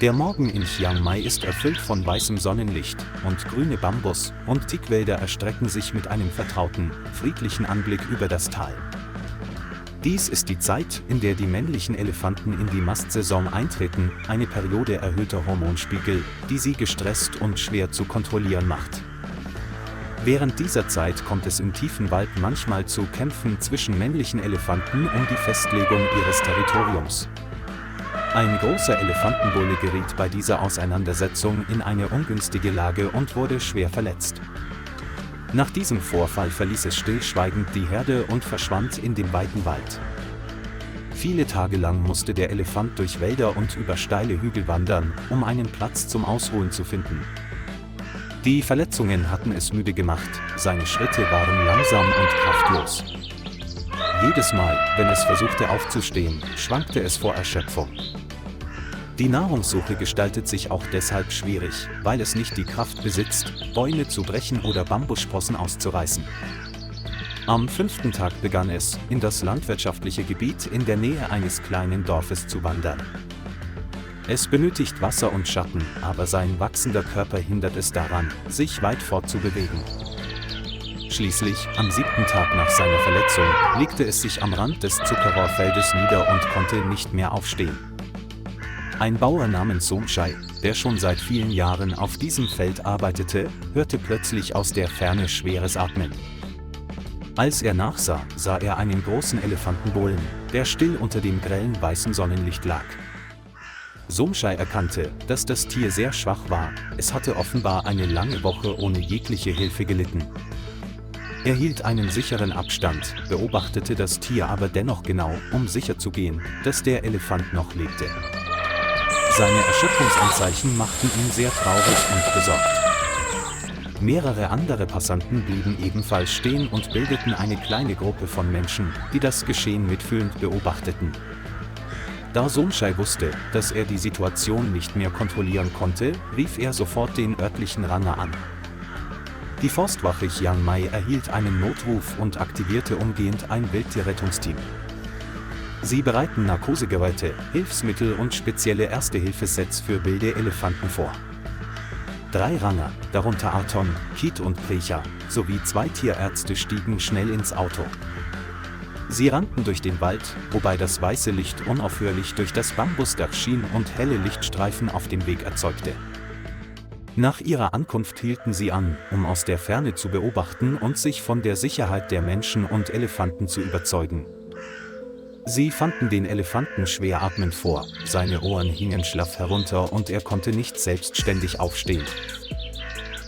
Der Morgen in Chiang Mai ist erfüllt von weißem Sonnenlicht und grüne Bambus- und Teakwälder erstrecken sich mit einem vertrauten, friedlichen Anblick über das Tal. Dies ist die Zeit, in der die männlichen Elefanten in die Mastsaison eintreten, eine Periode erhöhter Hormonspiegel, die sie gestresst und schwer zu kontrollieren macht. Während dieser Zeit kommt es im tiefen Wald manchmal zu Kämpfen zwischen männlichen Elefanten um die Festlegung ihres Territoriums. Ein großer Elefantenbulle geriet bei dieser Auseinandersetzung in eine ungünstige Lage und wurde schwer verletzt. Nach diesem Vorfall verließ es stillschweigend die Herde und verschwand in dem weiten Wald. Viele Tage lang musste der Elefant durch Wälder und über steile Hügel wandern, um einen Platz zum Ausruhen zu finden. Die Verletzungen hatten es müde gemacht, seine Schritte waren langsam und kraftlos. Jedes Mal, wenn es versuchte aufzustehen, schwankte es vor Erschöpfung. Die Nahrungssuche gestaltet sich auch deshalb schwierig, weil es nicht die Kraft besitzt, Bäume zu brechen oder Bambussprossen auszureißen. Am 5. Tag begann es, in das landwirtschaftliche Gebiet in der Nähe eines kleinen Dorfes zu wandern. Es benötigt Wasser und Schatten, aber sein wachsender Körper hindert es daran, sich weit fortzubewegen. Schließlich, am 7. Tag nach seiner Verletzung, legte es sich am Rand des Zuckerrohrfeldes nieder und konnte nicht mehr aufstehen. Ein Bauer namens Somchai, der schon seit vielen Jahren auf diesem Feld arbeitete, hörte plötzlich aus der Ferne schweres Atmen. Als er nachsah, sah er einen großen Elefantenbullen, der still unter dem grellen weißen Sonnenlicht lag. Somchai erkannte, dass das Tier sehr schwach war, es hatte offenbar eine lange Woche ohne jegliche Hilfe gelitten. Er hielt einen sicheren Abstand, beobachtete das Tier aber dennoch genau, um sicherzugehen, dass der Elefant noch lebte. Seine Erschöpfungsanzeichen machten ihn sehr traurig und besorgt. Mehrere andere Passanten blieben ebenfalls stehen und bildeten eine kleine Gruppe von Menschen, die das Geschehen mitfühlend beobachteten. Da Somchai wusste, dass er die Situation nicht mehr kontrollieren konnte, rief er sofort den örtlichen Ranger an. Die Forstwache Chiang Mai erhielt einen Notruf und aktivierte umgehend ein Wildtierrettungsteam. Sie bereiten Narkosegeräte, Hilfsmittel und spezielle Erste-Hilfe-Sets für wilde Elefanten vor. 3 Ranger, darunter Arton, Kit und Precha, sowie 2 Tierärzte stiegen schnell ins Auto. Sie rannten durch den Wald, wobei das weiße Licht unaufhörlich durch das Bambusdach schien und helle Lichtstreifen auf dem Weg erzeugte. Nach ihrer Ankunft hielten sie an, um aus der Ferne zu beobachten und sich von der Sicherheit der Menschen und Elefanten zu überzeugen. Sie fanden den Elefanten schwer atmend vor, seine Ohren hingen schlaff herunter und er konnte nicht selbstständig aufstehen.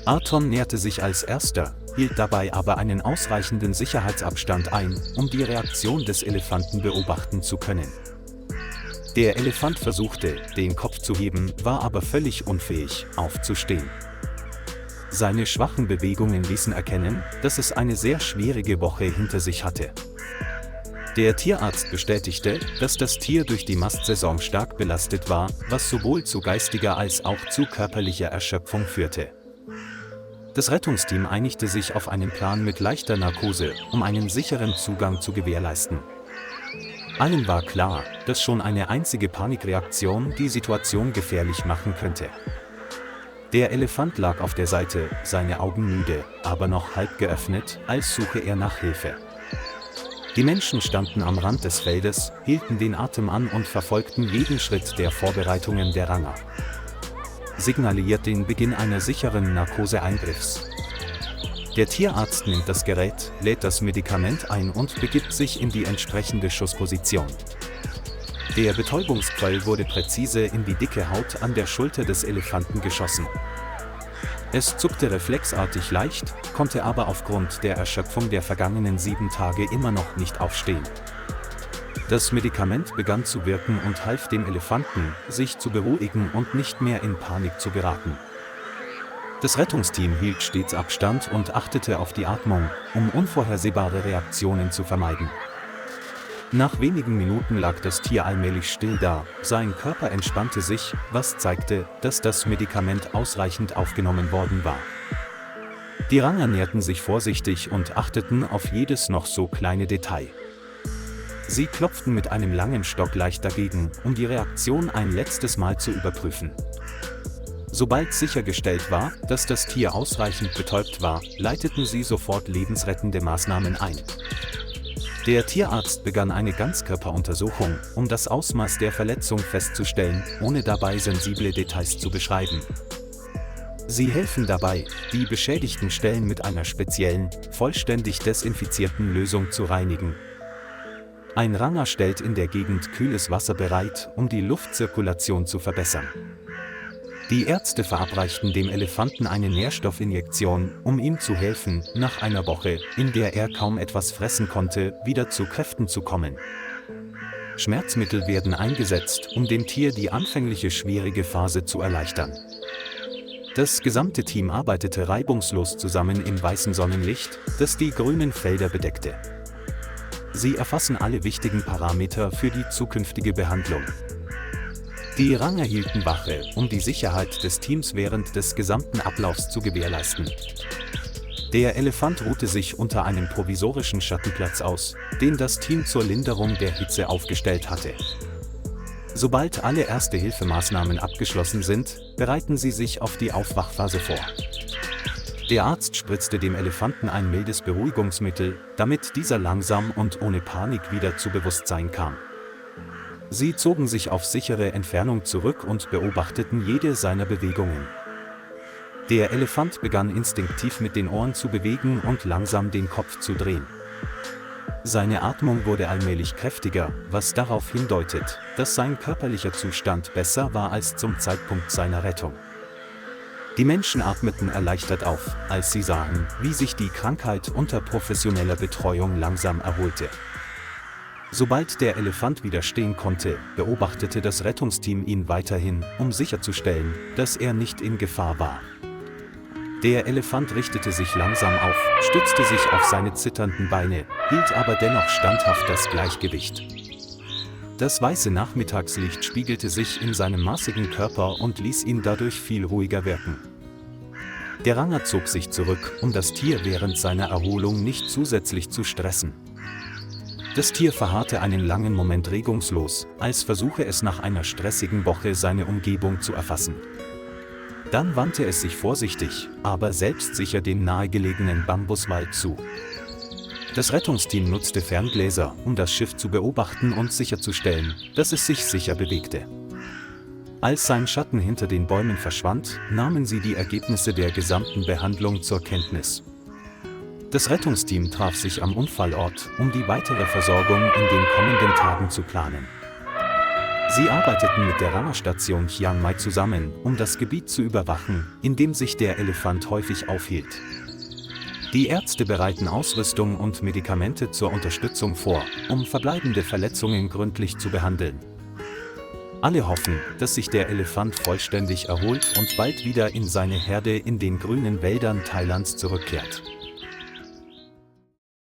Arton näherte sich als erster, hielt dabei aber einen ausreichenden Sicherheitsabstand ein, um die Reaktion des Elefanten beobachten zu können. Der Elefant versuchte, den Kopf zu heben, war aber völlig unfähig, aufzustehen. Seine schwachen Bewegungen ließen erkennen, dass es eine sehr schwierige Woche hinter sich hatte. Der Tierarzt bestätigte, dass das Tier durch die Mastsaison stark belastet war, was sowohl zu geistiger als auch zu körperlicher Erschöpfung führte. Das Rettungsteam einigte sich auf einen Plan mit leichter Narkose, um einen sicheren Zugang zu gewährleisten. Allen war klar, dass schon eine einzige Panikreaktion die Situation gefährlich machen könnte. Der Elefant lag auf der Seite, seine Augen müde, aber noch halb geöffnet, als suche er nach Hilfe. Die Menschen standen am Rand des Feldes, hielten den Atem an und verfolgten jeden Schritt der Vorbereitungen der Ranger. Signalisiert den Beginn einer sicheren Narkoseeingriffs. Der Tierarzt nimmt das Gerät, lädt das Medikament ein und begibt sich in die entsprechende Schussposition. Der Betäubungsquell wurde präzise in die dicke Haut an der Schulter des Elefanten geschossen. Es zuckte reflexartig leicht, konnte aber aufgrund der Erschöpfung der vergangenen 7 Tage immer noch nicht aufstehen. Das Medikament begann zu wirken und half dem Elefanten, sich zu beruhigen und nicht mehr in Panik zu geraten. Das Rettungsteam hielt stets Abstand und achtete auf die Atmung, um unvorhersehbare Reaktionen zu vermeiden. Nach wenigen Minuten lag das Tier allmählich still da, sein Körper entspannte sich, was zeigte, dass das Medikament ausreichend aufgenommen worden war. Die Ranger näherten sich vorsichtig und achteten auf jedes noch so kleine Detail. Sie klopften mit einem langen Stock leicht dagegen, um die Reaktion ein letztes Mal zu überprüfen. Sobald sichergestellt war, dass das Tier ausreichend betäubt war, leiteten sie sofort lebensrettende Maßnahmen ein. Der Tierarzt begann eine Ganzkörperuntersuchung, um das Ausmaß der Verletzung festzustellen, ohne dabei sensible Details zu beschreiben. Sie helfen dabei, die beschädigten Stellen mit einer speziellen, vollständig desinfizierten Lösung zu reinigen. Ein Ranger stellt in der Gegend kühles Wasser bereit, um die Luftzirkulation zu verbessern. Die Ärzte verabreichten dem Elefanten eine Nährstoffinjektion, um ihm zu helfen, nach einer Woche, in der er kaum etwas fressen konnte, wieder zu Kräften zu kommen. Schmerzmittel werden eingesetzt, um dem Tier die anfängliche schwierige Phase zu erleichtern. Das gesamte Team arbeitete reibungslos zusammen im weißen Sonnenlicht, das die grünen Felder bedeckte. Sie erfassen alle wichtigen Parameter für die zukünftige Behandlung. Die Ranger hielten Wache, um die Sicherheit des Teams während des gesamten Ablaufs zu gewährleisten. Der Elefant ruhte sich unter einem provisorischen Schattenplatz aus, den das Team zur Linderung der Hitze aufgestellt hatte. Sobald alle Erste-Hilfe-Maßnahmen abgeschlossen sind, bereiten sie sich auf die Aufwachphase vor. Der Arzt spritzte dem Elefanten ein mildes Beruhigungsmittel, damit dieser langsam und ohne Panik wieder zu Bewusstsein kam. Sie zogen sich auf sichere Entfernung zurück und beobachteten jede seiner Bewegungen. Der Elefant begann instinktiv mit den Ohren zu bewegen und langsam den Kopf zu drehen. Seine Atmung wurde allmählich kräftiger, was darauf hindeutet, dass sein körperlicher Zustand besser war als zum Zeitpunkt seiner Rettung. Die Menschen atmeten erleichtert auf, als sie sahen, wie sich die Krankheit unter professioneller Betreuung langsam erholte. Sobald der Elefant wieder stehen konnte, beobachtete das Rettungsteam ihn weiterhin, um sicherzustellen, dass er nicht in Gefahr war. Der Elefant richtete sich langsam auf, stützte sich auf seine zitternden Beine, hielt aber dennoch standhaft das Gleichgewicht. Das weiße Nachmittagslicht spiegelte sich in seinem massigen Körper und ließ ihn dadurch viel ruhiger wirken. Der Ranger zog sich zurück, um das Tier während seiner Erholung nicht zusätzlich zu stressen. Das Tier verharrte einen langen Moment regungslos, als versuche es nach einer stressigen Woche seine Umgebung zu erfassen. Dann wandte es sich vorsichtig, aber selbstsicher dem nahegelegenen Bambuswald zu. Das Rettungsteam nutzte Ferngläser, um das Schiff zu beobachten und sicherzustellen, dass es sich sicher bewegte. Als sein Schatten hinter den Bäumen verschwand, nahmen sie die Ergebnisse der gesamten Behandlung zur Kenntnis. Das Rettungsteam traf sich am Unfallort, um die weitere Versorgung in den kommenden Tagen zu planen. Sie arbeiteten mit der Rangerstation Chiang Mai zusammen, um das Gebiet zu überwachen, in dem sich der Elefant häufig aufhielt. Die Ärzte bereiten Ausrüstung und Medikamente zur Unterstützung vor, um verbleibende Verletzungen gründlich zu behandeln. Alle hoffen, dass sich der Elefant vollständig erholt und bald wieder in seine Herde in den grünen Wäldern Thailands zurückkehrt.